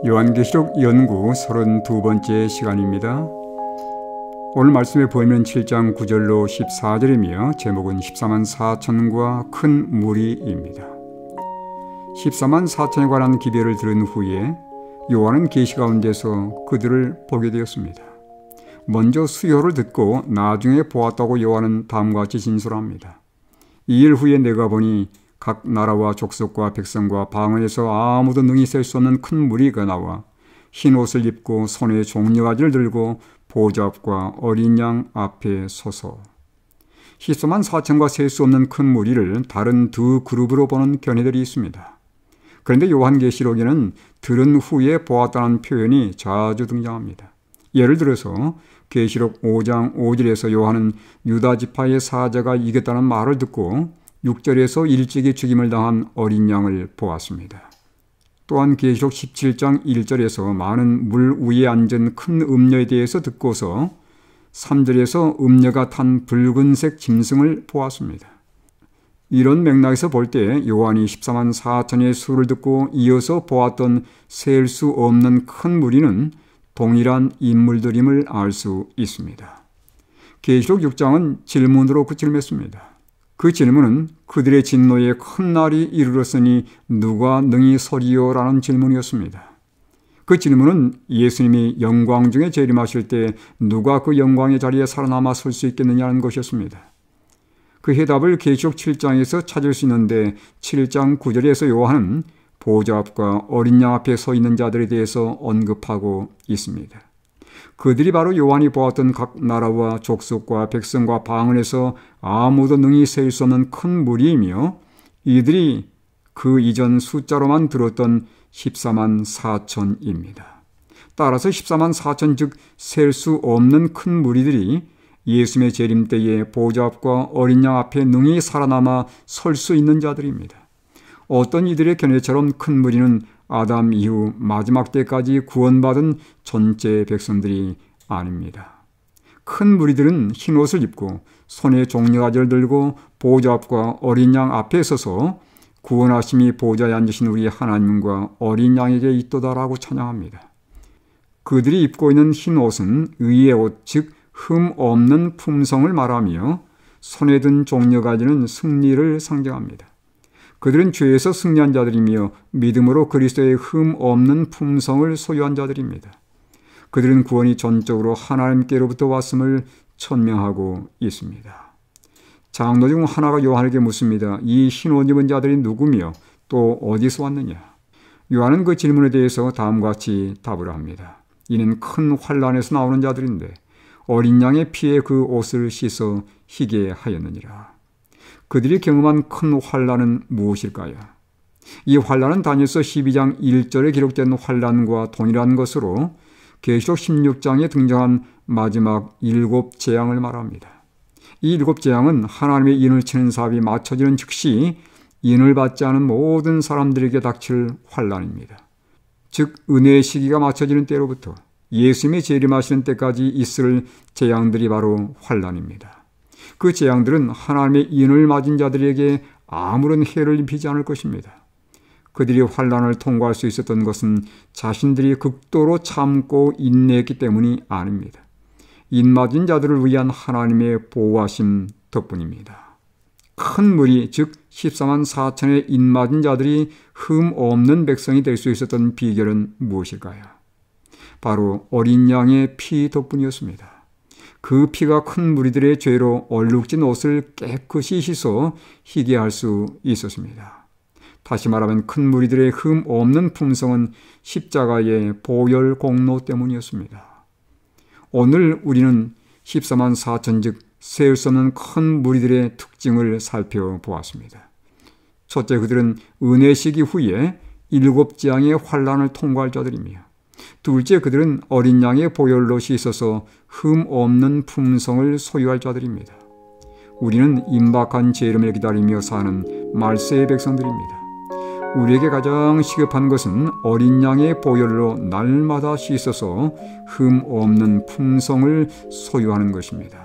요한계시록 연구 32번째 시간입니다. 오늘 말씀에 보이면 7장 9절로 14절이며 제목은 14만 4천과 큰 무리입니다. 14만 4천에 관한 기별을 들은 후에 요한은 계시 가운데서 그들을 보게 되었습니다. 먼저 수요를 듣고 나중에 보았다고 요한은 다음과 같이 진술합니다. 2일 후에 내가 보니 각 나라와 족속과 백성과 방언에서 아무도 능히 셀 수 없는 큰 무리가 나와 흰 옷을 입고 손에 종려가지를 들고 보좌 앞과 어린 양 앞에 서서 14만 4천과 셀 수 없는 큰 무리를 다른 두 그룹으로 보는 견해들이 있습니다. 그런데 요한계시록에는 들은 후에 보았다는 표현이 자주 등장합니다. 예를 들어서 계시록 5장 5절에서 요한은 유다 지파의 사자가 이겼다는 말을 듣고 6절에서 일찍이 죽임을 당한 어린 양을 보았습니다. 또한 계시록 17장 1절에서 많은 물 위에 앉은 큰 음녀에 대해서 듣고서 3절에서 음녀가 탄 붉은색 짐승을 보았습니다. 이런 맥락에서 볼 때 요한이 14만 4천의 수를 듣고 이어서 보았던 셀 수 없는 큰 무리는 동일한 인물들임을 알 수 있습니다. 계시록 6장은 질문으로 끝을 맺습니다. 그 질문은 그들의 진노에 큰 날이 이르렀으니 누가 능히 서리요? 라는 질문이었습니다. 그 질문은 예수님이 영광 중에 재림하실 때 누가 그 영광의 자리에 살아남아 설 수 있겠느냐는 것이었습니다. 그 해답을 계시록 7장에서 찾을 수 있는데 7장 9절에서 요한은 보좌 앞과 어린 양 앞에 서 있는 자들에 대해서 언급하고 있습니다. 그들이 바로 요한이 보았던 각 나라와 족속과 백성과 방언에서 아무도 능히 셀 수 없는 큰 무리이며 이들이 그 이전 숫자로만 들었던 14만 4천입니다. 따라서 14만 4천 즉 셀 수 없는 큰 무리들이 예수님의 재림 때에 보좌 앞과 어린 양 앞에 능히 살아남아 설 수 있는 자들입니다. 어떤 이들의 견해처럼 큰 무리는 아담 이후 마지막 때까지 구원받은 전체 백성들이 아닙니다. 큰 무리들은 흰 옷을 입고 손에 종려가지를 들고 보좌 앞과 어린 양 앞에 서서 구원하심이 보좌에 앉으신 우리 하나님과 어린 양에게 있도다라고 찬양합니다. 그들이 입고 있는 흰 옷은 의의 옷, 즉 흠 없는 품성을 말하며 손에 든 종려가지는 승리를 상징합니다. 그들은 죄에서 승리한 자들이며 믿음으로 그리스도의 흠 없는 품성을 소유한 자들입니다. 그들은 구원이 전적으로 하나님께로부터 왔음을 천명하고 있습니다. 장로 중 하나가 요한에게 묻습니다. 이 흰 옷 입은 자들이 누구며 또 어디서 왔느냐? 요한은 그 질문에 대해서 다음과 같이 답을 합니다. 이는 큰 환난에서 나오는 자들인데 어린 양의 피에 그 옷을 씻어 희게 하였느니라. 그들이 경험한 큰 환난은 무엇일까요? 이 환난은 다니엘서 12장 1절에 기록된 환난과 동일한 것으로 계시록 16장에 등장한 마지막 7 재앙을 말합니다. 이 7 재앙은 하나님의 인을 치는 사업이 맞춰지는 즉시 인을 받지 않은 모든 사람들에게 닥칠 환난입니다. 즉 은혜의 시기가 맞춰지는 때로부터 예수님이 재림하시는 때까지 있을 재앙들이 바로 환난입니다. 그 재앙들은 하나님의 인을 맞은 자들에게 아무런 해를 입히지 않을 것입니다. 그들이 환난을 통과할 수 있었던 것은 자신들이 극도로 참고 인내했기 때문이 아닙니다. 인 맞은 자들을 위한 하나님의 보호하심 덕분입니다. 큰 무리, 즉 14만 4천의 인 맞은 자들이 흠 없는 백성이 될 수 있었던 비결은 무엇일까요? 바로 어린 양의 피 덕분이었습니다. 그 피가 큰 무리들의 죄로 얼룩진 옷을 깨끗이 씻어 희게 할 수 있었습니다. 다시 말하면 큰 무리들의 흠 없는 품성은 십자가의 보혈 공로 때문이었습니다. 오늘 우리는 14만 4천 즉 셀 수 없는 큰 무리들의 특징을 살펴보았습니다. 첫째, 그들은 은혜 시기 후에 7 재앙의 환난을 통과할 자들이며 둘째, 그들은 어린 양의 보혈로 씻어서 흠 없는 품성을 소유할 자들입니다. 우리는 임박한 재림을 기다리며 사는 말세의 백성들입니다. 우리에게 가장 시급한 것은 어린 양의 보혈로 날마다 씻어서 흠 없는 품성을 소유하는 것입니다.